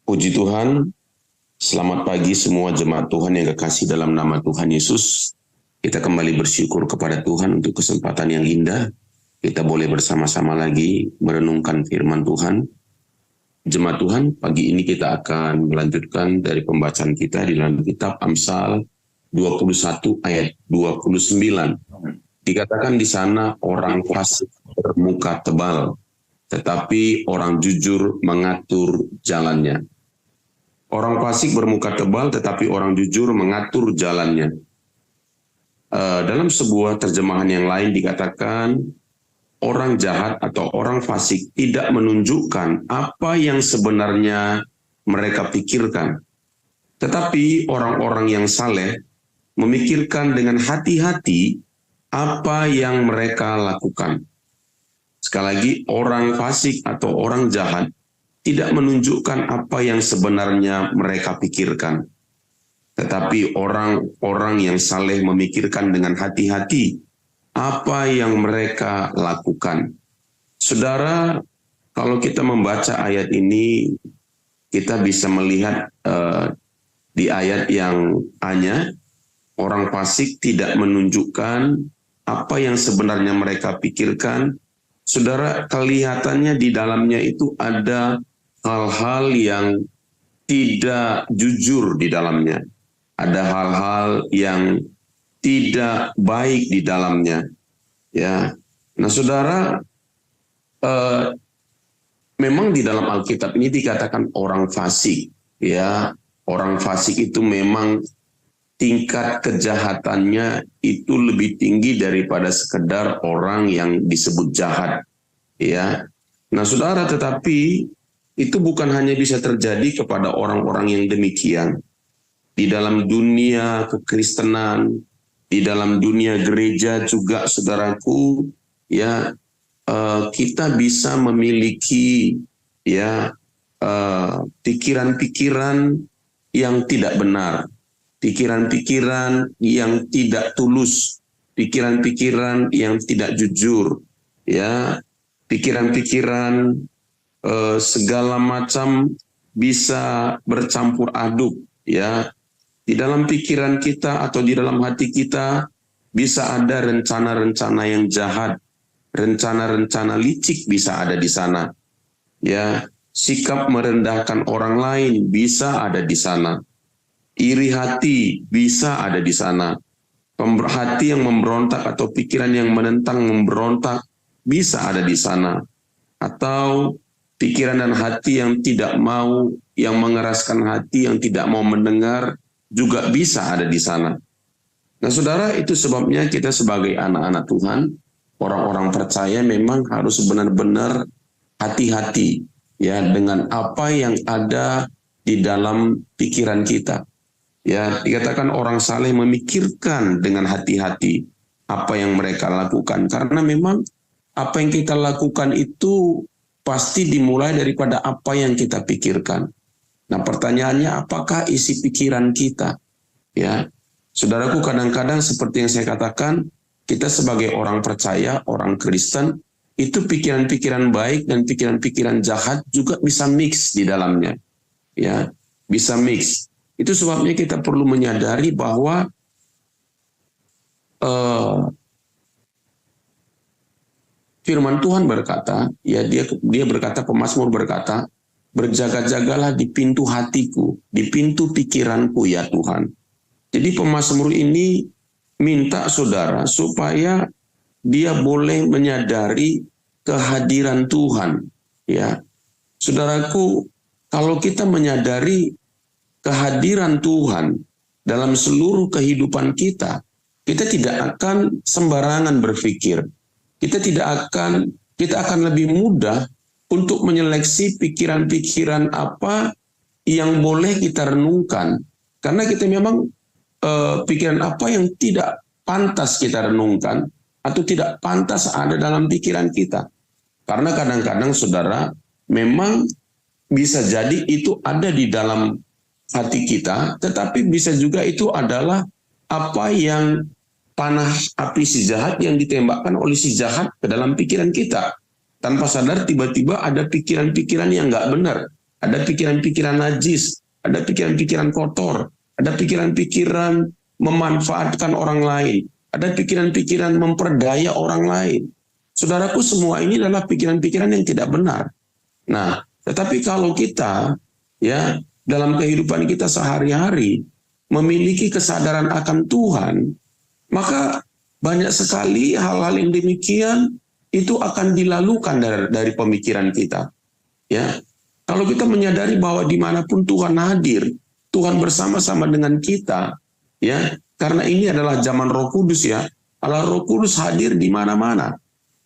Puji Tuhan, selamat pagi semua jemaat Tuhan yang kekasih dalam nama Tuhan Yesus. Kita kembali bersyukur kepada Tuhan untuk kesempatan yang indah. Kita boleh bersama-sama lagi merenungkan firman Tuhan. Jemaat Tuhan, pagi ini kita akan melanjutkan dari pembacaan kita di dalam kitab Amsal 21 ayat 29. Dikatakan di sana orang fasik bermuka tebal, tetapi orang jujur mengatur jalannya. Orang fasik bermuka tebal, tetapi orang jujur mengatur jalannya. Dalam sebuah terjemahan yang lain dikatakan, orang jahat atau orang fasik tidak menunjukkan apa yang sebenarnya mereka pikirkan. Tetapi orang-orang yang saleh memikirkan dengan hati-hati apa yang mereka lakukan. Sekali lagi, orang fasik atau orang jahat tidak menunjukkan apa yang sebenarnya mereka pikirkan. Tetapi orang-orang yang saleh memikirkan dengan hati-hati apa yang mereka lakukan. Saudara, kalau kita membaca ayat ini, kita bisa melihat di ayat yang A-nya, orang fasik tidak menunjukkan apa yang sebenarnya mereka pikirkan. Saudara, kelihatannya di dalamnya itu ada hal-hal yang tidak jujur di dalamnya. Ada hal-hal yang tidak baik di dalamnya. Ya. Nah, saudara, memang di dalam Alkitab ini dikatakan orang fasik. Ya, orang fasik itu memang tingkat kejahatannya itu lebih tinggi daripada sekedar orang yang disebut jahat. Ya. Nah, saudara, tetapi itu bukan hanya bisa terjadi kepada orang-orang yang demikian. Di dalam dunia kekristenan, di dalam dunia gereja juga, saudaraku, ya, kita bisa memiliki ya pikiran-pikiran yang tidak benar, pikiran-pikiran yang tidak tulus, pikiran-pikiran yang tidak jujur, ya, pikiran-pikiran segala macam bisa bercampur aduk, ya. Di dalam pikiran kita atau di dalam hati kita bisa ada rencana-rencana yang jahat, rencana-rencana licik bisa ada di sana. Ya, sikap merendahkan orang lain bisa ada di sana. Iri hati bisa ada di sana. Hati yang memberontak atau pikiran yang menentang memberontak bisa ada di sana. Atau pikiran dan hati yang tidak mau, yang mengeraskan hati, yang tidak mau mendengar, juga bisa ada di sana. Nah, saudara, itu sebabnya kita sebagai anak-anak Tuhan, orang-orang percaya memang harus benar-benar hati-hati ya dengan apa yang ada di dalam pikiran kita. Ya, dikatakan orang saleh memikirkan dengan hati-hati apa yang mereka lakukan, karena memang apa yang kita lakukan itu pasti dimulai daripada apa yang kita pikirkan. Nah, pertanyaannya, apakah isi pikiran kita? Ya, saudaraku, kadang-kadang seperti yang saya katakan, kita sebagai orang percaya, orang Kristen, itu pikiran-pikiran baik dan pikiran-pikiran jahat juga bisa mix di dalamnya. Ya, bisa mix. Itu sebabnya kita perlu menyadari bahwa firman Tuhan berkata, ya dia berkata, pemazmur berkata, berjaga-jagalah di pintu hatiku, di pintu pikiranku ya Tuhan. Jadi pemazmur ini minta saudara supaya dia boleh menyadari kehadiran Tuhan. Ya, saudaraku, kalau kita menyadari kehadiran Tuhan dalam seluruh kehidupan kita, kita tidak akan sembarangan berpikir. Kita akan lebih mudah untuk menyeleksi pikiran-pikiran apa yang boleh kita renungkan. Karena kita memang pikiran apa yang tidak pantas kita renungkan atau tidak pantas ada dalam pikiran kita. Karena kadang-kadang saudara, memang bisa jadi itu ada di dalam hati kita, tetapi bisa juga itu adalah apa yang panah api si jahat yang ditembakkan oleh si jahat ke dalam pikiran kita. Tanpa sadar tiba-tiba ada pikiran-pikiran yang nggak benar, ada pikiran-pikiran najis, ada pikiran-pikiran kotor, ada pikiran-pikiran memanfaatkan orang lain, ada pikiran-pikiran memperdaya orang lain. Saudaraku, semua ini adalah pikiran-pikiran yang tidak benar. Nah, tetapi kalau kita ya dalam kehidupan kita sehari-hari memiliki kesadaran akan Tuhan, maka banyak sekali hal-hal yang demikian itu akan dilalukan dari pemikiran kita. Ya, kalau kita menyadari bahwa dimanapun Tuhan hadir, Tuhan bersama-sama dengan kita, ya, karena ini adalah zaman Roh Kudus ya. Allah Roh Kudus hadir di mana-mana,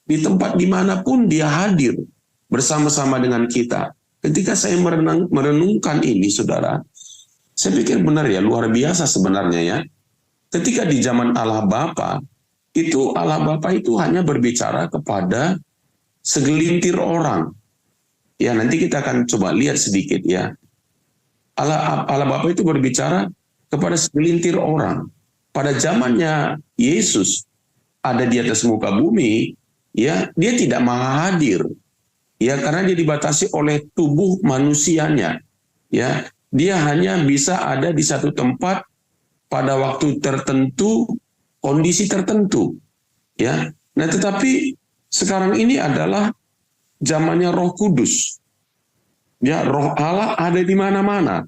di tempat dimanapun Dia hadir bersama-sama dengan kita. Ketika saya merenungkan ini, saudara, saya pikir benar ya, luar biasa sebenarnya ya. Ketika di zaman Allah Bapa, itu Allah Bapa itu hanya berbicara kepada segelintir orang. Ya, nanti kita akan coba lihat sedikit ya. Allah Bapa itu berbicara kepada segelintir orang. Pada zamannya Yesus ada di atas muka bumi, ya, dia tidak maha hadir. Ya, karena dia dibatasi oleh tubuh manusianya. Ya, dia hanya bisa ada di satu tempat pada waktu tertentu, kondisi tertentu. Ya. Nah, tetapi sekarang ini adalah zamannya Roh Kudus. Ya, Roh Allah ada di mana-mana.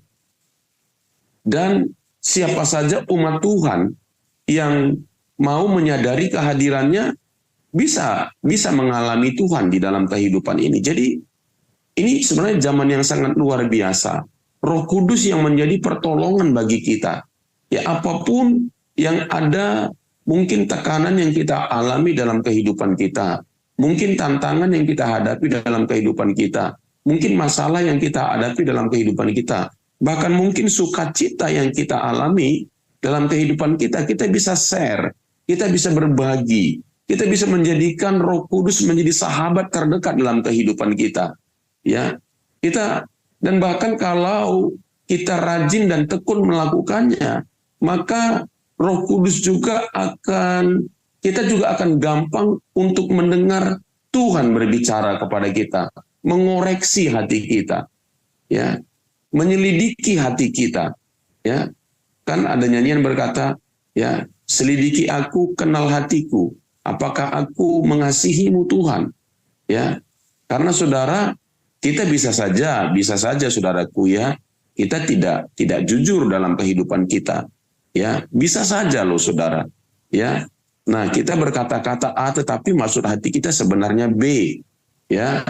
Dan siapa saja umat Tuhan yang mau menyadari kehadirannya bisa mengalami Tuhan di dalam kehidupan ini. Jadi ini sebenarnya zaman yang sangat luar biasa. Roh Kudus yang menjadi pertolongan bagi kita. Ya, apapun yang ada, mungkin tekanan yang kita alami dalam kehidupan kita, mungkin tantangan yang kita hadapi dalam kehidupan kita, mungkin masalah yang kita hadapi dalam kehidupan kita, bahkan mungkin sukacita yang kita alami dalam kehidupan kita, kita bisa share, kita bisa berbagi, kita bisa menjadikan Roh Kudus menjadi sahabat terdekat dalam kehidupan kita. Ya, kita, dan bahkan kalau kita rajin dan tekun melakukannya, maka Roh Kudus juga kita juga akan gampang untuk mendengar Tuhan berbicara kepada kita, mengoreksi hati kita, ya, menyelidiki hati kita, ya. Kan ada nyanyian berkata, ya, selidiki aku, kenal hatiku, apakah aku mengasihimu Tuhan, ya. Karena saudara, kita bisa saja saudaraku ya, kita tidak jujur dalam kehidupan kita. Ya, bisa saja loh saudara. Ya. Nah, kita berkata-kata A tetapi maksud hati kita sebenarnya B. Ya.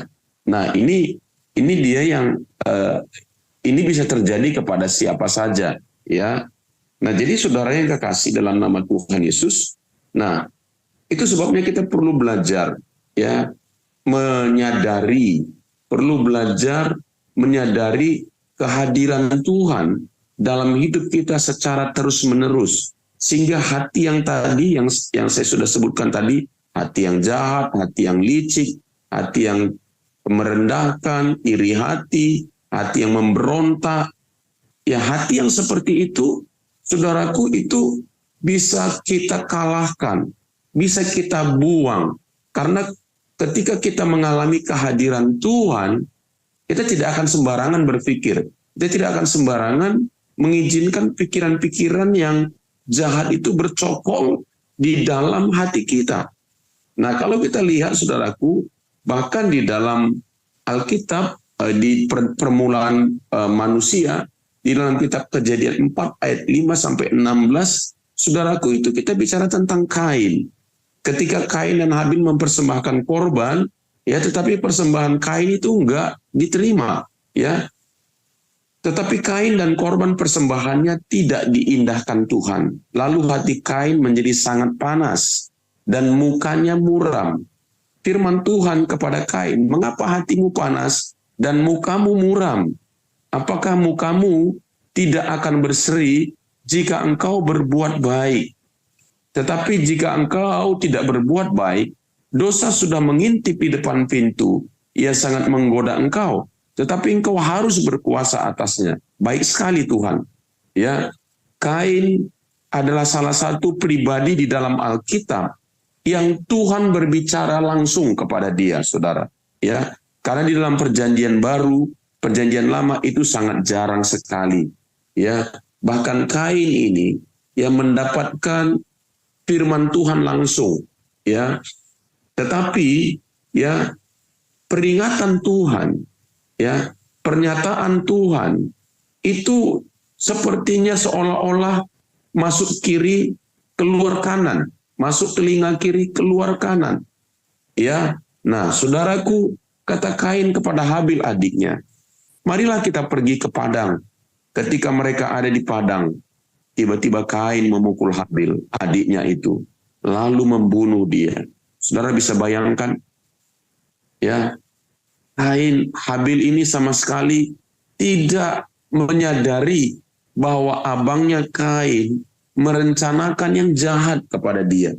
Nah, ini dia yang ini bisa terjadi kepada siapa saja, ya. Nah, jadi saudara yang kekasih dalam nama Tuhan Yesus, nah, itu sebabnya kita perlu belajar ya, perlu belajar menyadari kehadiran Tuhan dalam hidup kita secara terus-menerus, sehingga hati yang tadi yang saya sudah sebutkan tadi, hati yang jahat, hati yang licik, hati yang merendahkan, iri hati yang memberontak, ya, hati yang seperti itu, saudaraku, itu bisa kita kalahkan, bisa kita buang, karena ketika kita mengalami kehadiran Tuhan, kita tidak akan sembarangan berpikir, kita tidak akan sembarangan mengizinkan pikiran-pikiran yang jahat itu bercokol di dalam hati kita. Nah, kalau kita lihat saudaraku, bahkan di dalam Alkitab, di permulaan manusia, di dalam kitab Kejadian 4 ayat 5-16, saudaraku, itu kita bicara tentang Kain. Ketika Kain dan Habil mempersembahkan korban, ya, tetapi persembahan Kain itu enggak diterima, ya. Tetapi Kain dan korban persembahannya tidak diindahkan Tuhan. Lalu hati Kain menjadi sangat panas dan mukanya muram. Firman Tuhan kepada Kain, "Mengapa hatimu panas dan mukamu muram? Apakah mukamu tidak akan berseri jika engkau berbuat baik? Tetapi jika engkau tidak berbuat baik, dosa sudah mengintip di depan pintu. Ia sangat menggoda engkau, tetapi engkau harus berkuasa atasnya." Baik sekali Tuhan. Ya, Kain adalah salah satu pribadi di dalam Alkitab yang Tuhan berbicara langsung kepada dia, saudara. Ya, karena di dalam Perjanjian Baru Perjanjian Lama itu sangat jarang sekali. Ya, bahkan Kain ini yang mendapatkan firman Tuhan langsung, ya. Tetapi ya, peringatan Tuhan, ya, pernyataan Tuhan itu sepertinya seolah-olah masuk kiri keluar kanan, masuk telinga kiri keluar kanan. Ya. Nah, saudaraku, kata Kain kepada Habil adiknya, marilah kita pergi ke padang. Ketika mereka ada di padang, tiba-tiba Kain memukul Habil, adiknya itu, lalu membunuh dia. Saudara bisa bayangkan, ya, Habil ini sama sekali tidak menyadari bahwa abangnya Kain merencanakan yang jahat kepada dia.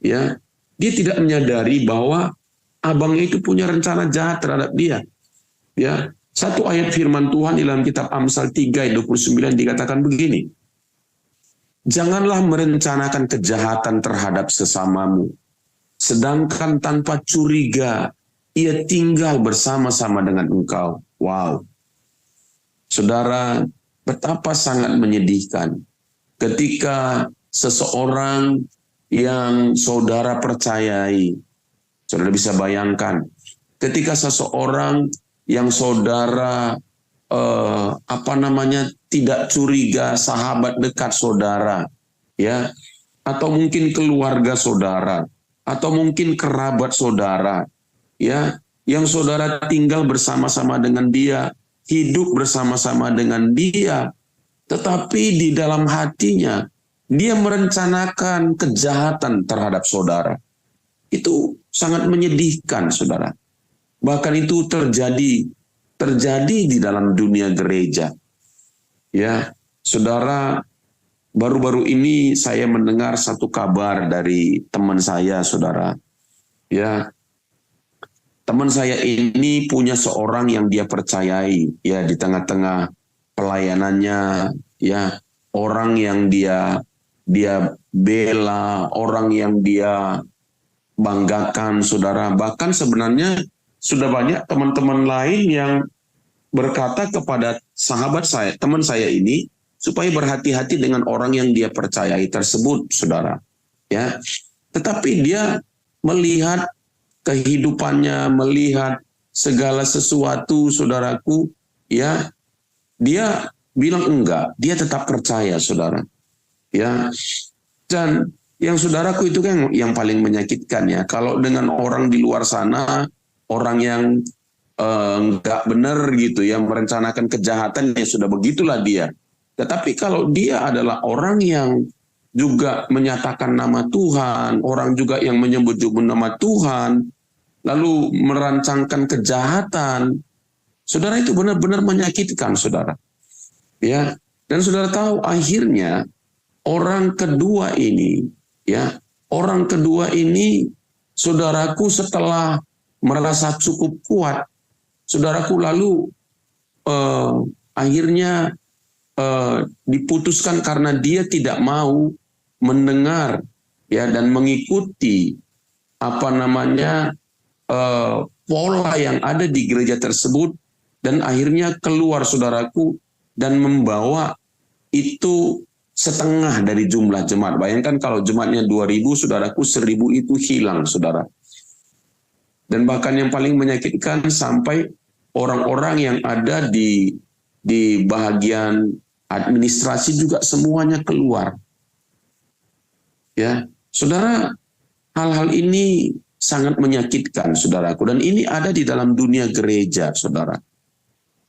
Ya, dia tidak menyadari bahwa abangnya itu punya rencana jahat terhadap dia. Ya, satu ayat firman Tuhan di dalam kitab Amsal 3 ayat 29 dikatakan begini. Janganlah merencanakan kejahatan terhadap sesamamu, sedangkan tanpa curiga ia tinggal bersama-sama dengan engkau. Wow. Saudara, betapa sangat menyedihkan ketika seseorang yang saudara percayai, saudara bisa bayangkan, ketika seseorang yang saudara tidak curiga, sahabat dekat saudara, ya, atau mungkin keluarga saudara, atau mungkin kerabat saudara, ya, yang saudara tinggal bersama-sama dengan dia, hidup bersama-sama dengan dia, tetapi di dalam hatinya dia merencanakan kejahatan terhadap saudara. Itu sangat menyedihkan, saudara. Bahkan itu terjadi di dalam dunia gereja. Ya, saudara, baru-baru ini saya mendengar satu kabar dari teman saya, saudara. Ya, teman saya ini punya seorang yang dia percayai, ya, di tengah-tengah pelayanannya, ya, orang yang dia bela, orang yang dia banggakan, saudara. Bahkan sebenarnya sudah banyak teman-teman lain yang berkata kepada sahabat saya, teman saya ini, supaya berhati-hati dengan orang yang dia percayai tersebut, saudara. Ya, tetapi dia melihat kehidupannya, melihat segala sesuatu, saudaraku, ya, dia bilang enggak, dia tetap percaya, saudara. Ya, dan yang saudaraku itu kan yang paling menyakitkan, ya. Kalau dengan orang di luar sana, orang yang enggak benar gitu, yang merencanakan kejahatan, ya sudah begitulah dia. Tetapi kalau dia adalah orang yang juga menyatakan nama Tuhan, orang juga yang menyebut-nyebut nama Tuhan, lalu merancangkan kejahatan, saudara, itu benar-benar menyakitkan, saudara. Ya, dan saudara tahu akhirnya orang kedua ini, ya, orang kedua ini, saudaraku, setelah merasa cukup kuat, saudaraku, lalu akhirnya diputuskan karena dia tidak mau mendengar, ya, dan mengikuti pola yang ada di gereja tersebut, dan akhirnya keluar, saudaraku, dan membawa itu setengah dari jumlah jemaat. Bayangkan kalau jemaatnya 2.000, saudaraku, 1.000 itu hilang, saudara. Dan bahkan yang paling menyakitkan, sampai orang-orang yang ada di bahagian administrasi juga semuanya keluar. Ya, saudara, hal-hal ini sangat menyakitkan, saudaraku, dan ini ada di dalam dunia gereja, saudara.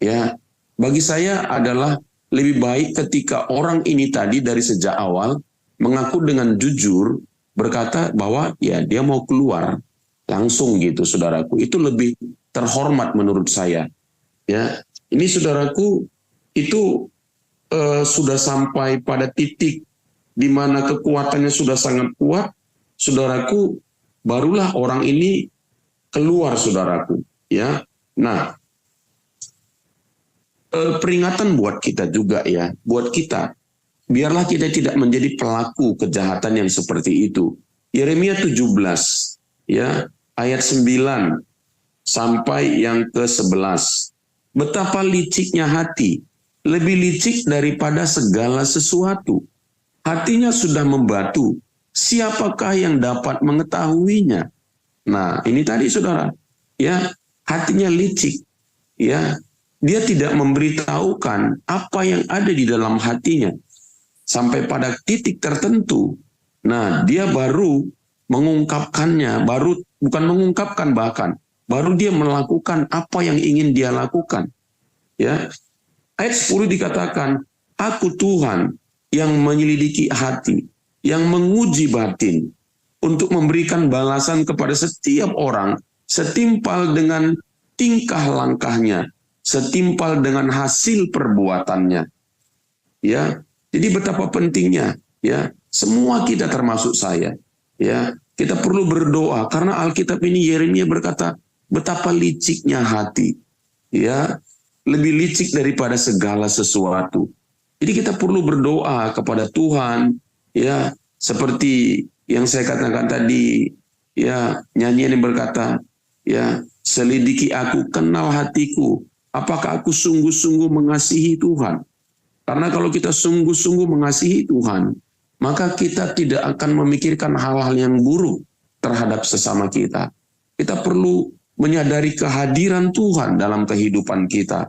Ya, bagi saya adalah lebih baik ketika orang ini tadi dari sejak awal mengaku dengan jujur, berkata bahwa ya dia mau keluar langsung gitu, saudaraku. Itu lebih terhormat menurut saya. Ya, ini, saudaraku, itu sudah sampai pada titik di mana kekuatannya sudah sangat kuat, saudaraku, barulah orang ini keluar, saudaraku. Ya, nah, peringatan buat kita juga, ya, buat kita, biarlah kita tidak menjadi pelaku kejahatan yang seperti itu. Yeremia 17, ya, ayat 9 sampai yang ke-11. betapa liciknya hati, lebih licik daripada segala sesuatu. Hatinya sudah membatu, siapakah yang dapat mengetahuinya? Nah, ini tadi saudara, ya, hatinya licik, ya. Dia tidak memberitahukan apa yang ada di dalam hatinya sampai pada titik tertentu. Nah, dia baru mengungkapkannya, bukan mengungkapkan bahkan, baru dia melakukan apa yang ingin dia lakukan. Ya, ayat 10 dikatakan, Aku Tuhan yang menyelidiki hati, yang menguji batin, untuk memberikan balasan kepada setiap orang setimpal dengan tingkah langkahnya, setimpal dengan hasil perbuatannya. Ya, jadi betapa pentingnya, ya, semua kita termasuk saya, ya, kita perlu berdoa karena Alkitab ini Yeremia berkata betapa liciknya hati, ya, lebih licik daripada segala sesuatu. Jadi kita perlu berdoa kepada Tuhan, ya, seperti yang saya katakan tadi, ya, nyanyian yang berkata, ya, selidiki aku, kenal hatiku, apakah aku sungguh-sungguh mengasihi Tuhan? Karena kalau kita sungguh-sungguh mengasihi Tuhan, maka kita tidak akan memikirkan hal-hal yang buruk terhadap sesama kita. Kita perlu menyadari kehadiran Tuhan dalam kehidupan kita.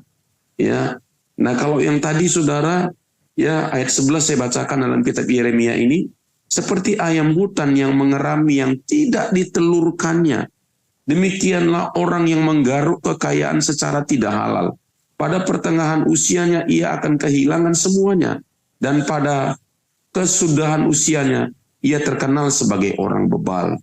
Ya, nah kalau yang tadi saudara, ya, ayat 11 saya bacakan dalam kitab Yeremia ini, seperti ayam hutan yang mengerami yang tidak ditelurkannya, demikianlah orang yang menggaruk kekayaan secara tidak halal. Pada pertengahan usianya ia akan kehilangan semuanya, dan pada kesudahan usianya ia terkenal sebagai orang bebal.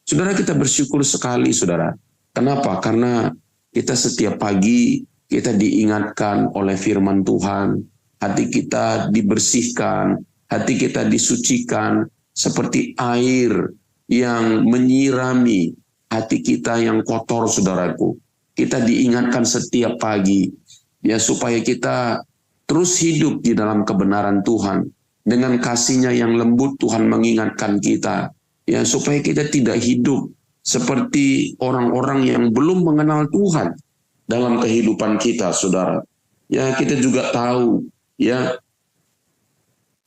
Saudara, kita bersyukur sekali, saudara. Kenapa? Karena kita setiap pagi kita diingatkan oleh firman Tuhan, hati kita dibersihkan, hati kita disucikan seperti air yang menyirami hati kita yang kotor, saudaraku. Kita diingatkan setiap pagi, ya, supaya kita terus hidup di dalam kebenaran Tuhan. Dengan kasih-Nya yang lembut Tuhan mengingatkan kita, ya, supaya kita tidak hidup seperti orang-orang yang belum mengenal Tuhan dalam kehidupan kita, saudara. Ya, kita juga tahu, ya,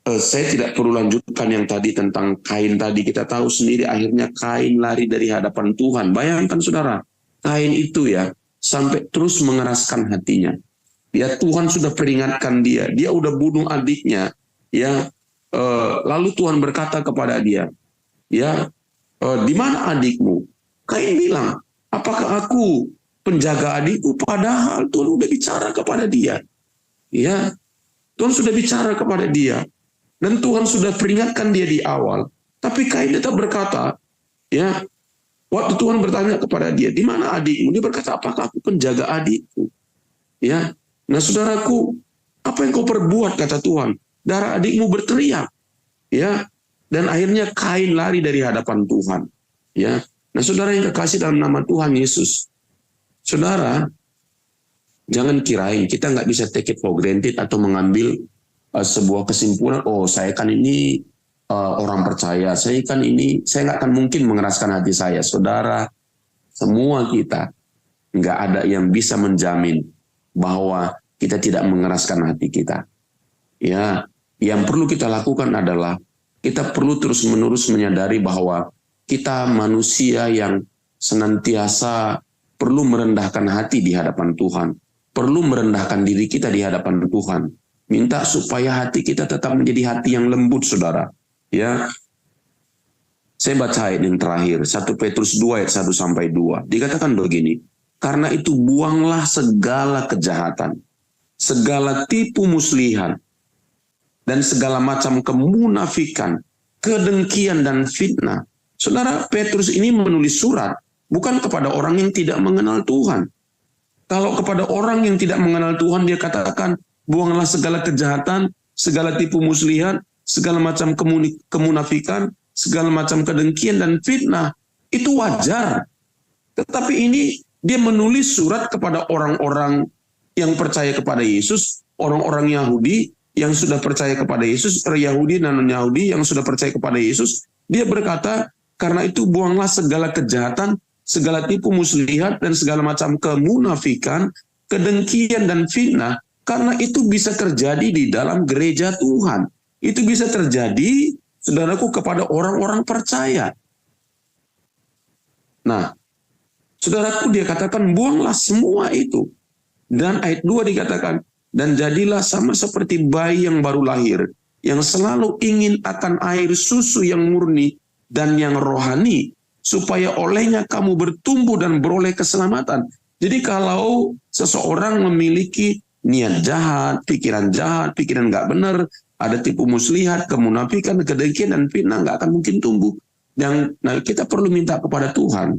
saya tidak perlu lanjutkan yang tadi tentang Kain tadi. Kita tahu sendiri akhirnya Kain lari dari hadapan Tuhan. Bayangkan saudara, Kain itu ya sampai terus mengeraskan hatinya. Ya, Tuhan sudah peringatkan dia, dia udah bunuh adiknya. Ya, lalu Tuhan berkata kepada dia, ya, di mana adikmu? Kain bilang, apakah aku penjaga adikku? Padahal Tuhan sudah bicara kepada dia. Ya, Tuhan sudah bicara kepada dia. Dan Tuhan sudah peringatkan dia di awal. Tapi Kain tetap berkata, ya, waktu Tuhan bertanya kepada dia, di mana adikmu? Dia berkata, apakah aku penjaga adikku? Ya, nah saudaraku, apa yang kau perbuat, kata Tuhan? Darah adikmu berteriak. Ya, dan akhirnya Kain lari dari hadapan Tuhan. Ya, nah saudara yang kekasih dalam nama Tuhan Yesus, saudara, jangan kirain kita nggak bisa take it for granted atau mengambil sebuah kesimpulan, oh saya kan ini orang percaya, saya nggak akan mungkin mengeraskan hati saya. Saudara, semua kita, nggak ada yang bisa menjamin bahwa kita tidak mengeraskan hati kita. Ya, yang perlu kita lakukan adalah kita perlu terus-menerus menyadari bahwa kita manusia yang senantiasa perlu merendahkan hati di hadapan Tuhan, perlu merendahkan diri kita di hadapan Tuhan. Minta supaya hati kita tetap menjadi hati yang lembut, saudara. Ya, saya baca ayat yang terakhir, 1 Petrus 2 ayat 1-2. Dikatakan begini, karena itu buanglah segala kejahatan, segala tipu muslihan, dan segala macam kemunafikan, kedengkian dan fitnah. Saudara, Petrus ini menulis surat bukan kepada orang yang tidak mengenal Tuhan. Kalau kepada orang yang tidak mengenal Tuhan, dia katakan, buanglah segala kejahatan, segala tipu muslihat, segala macam kemunafikan, segala macam kedengkian dan fitnah. Itu wajar. Tetapi ini dia menulis surat kepada orang-orang yang percaya kepada Yesus, orang-orang Yahudi yang sudah percaya kepada Yesus, Yahudi dan non-Yahudi yang sudah percaya kepada Yesus. Dia berkata, karena itu buanglah segala kejahatan, segala tipu muslihat, dan segala macam kemunafikan, kedengkian dan fitnah, karena itu bisa terjadi di dalam gereja Tuhan. Itu bisa terjadi, saudaraku, kepada orang-orang percaya. Nah, saudaraku, dia katakan buanglah semua itu. Dan ayat 2 dikatakan, dan jadilah sama seperti bayi yang baru lahir, yang selalu ingin akan air susu yang murni dan yang rohani, supaya olehnya kamu bertumbuh dan beroleh keselamatan. Jadi kalau seseorang memiliki niat jahat, pikiran nggak benar, ada tipu muslihat, kemunafikan, kedengkian, dan fitnah, nggak akan mungkin tumbuh. Dan nah, kita perlu minta kepada Tuhan,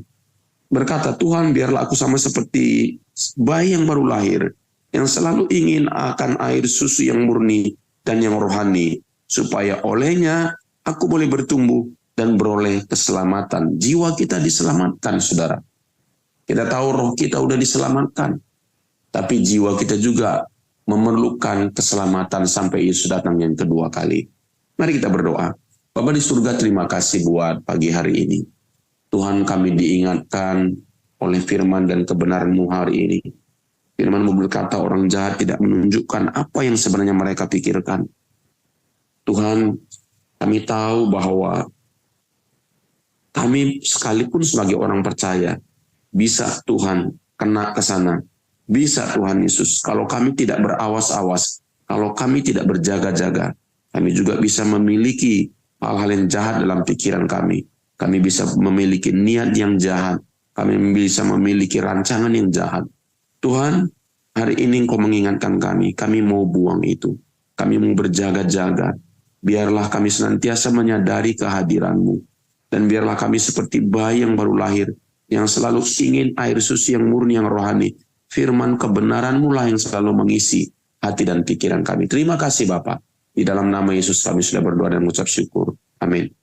berkata, Tuhan biarlah aku sama seperti bayi yang baru lahir, yang selalu ingin akan air susu yang murni dan yang rohani, supaya olehnya aku boleh bertumbuh dan beroleh keselamatan. Jiwa kita diselamatkan, saudara. Kita tahu roh kita udah diselamatkan, tapi jiwa kita juga memerlukan keselamatan sampai Yesus datang yang kedua kali. Mari kita berdoa. Bapa di surga, terima kasih buat pagi hari ini. Tuhan, kami diingatkan oleh firman dan kebenaran-Mu hari ini. Firman-Mu berkata orang jahat tidak menunjukkan apa yang sebenarnya mereka pikirkan. Tuhan, kami tahu bahwa kami sekalipun sebagai orang percaya, bisa Tuhan kena ke sana. Bisa Tuhan Yesus, kalau kami tidak berawas-awas, kalau kami tidak berjaga-jaga, kami juga bisa memiliki hal-hal yang jahat dalam pikiran kami. Kami bisa memiliki niat yang jahat. Kami bisa memiliki rancangan yang jahat. Tuhan, hari ini Engkau mengingatkan kami mau buang itu. Kami mau berjaga-jaga. Biarlah kami senantiasa menyadari kehadiran-Mu. Dan biarlah kami seperti bayi yang baru lahir, yang selalu ingin air susu yang murni, yang rohani. Firman kebenaran-Mu lah yang selalu mengisi hati dan pikiran kami. Terima kasih Bapa. Di dalam nama Yesus kami sudah berdoa dan mengucap syukur. Amin.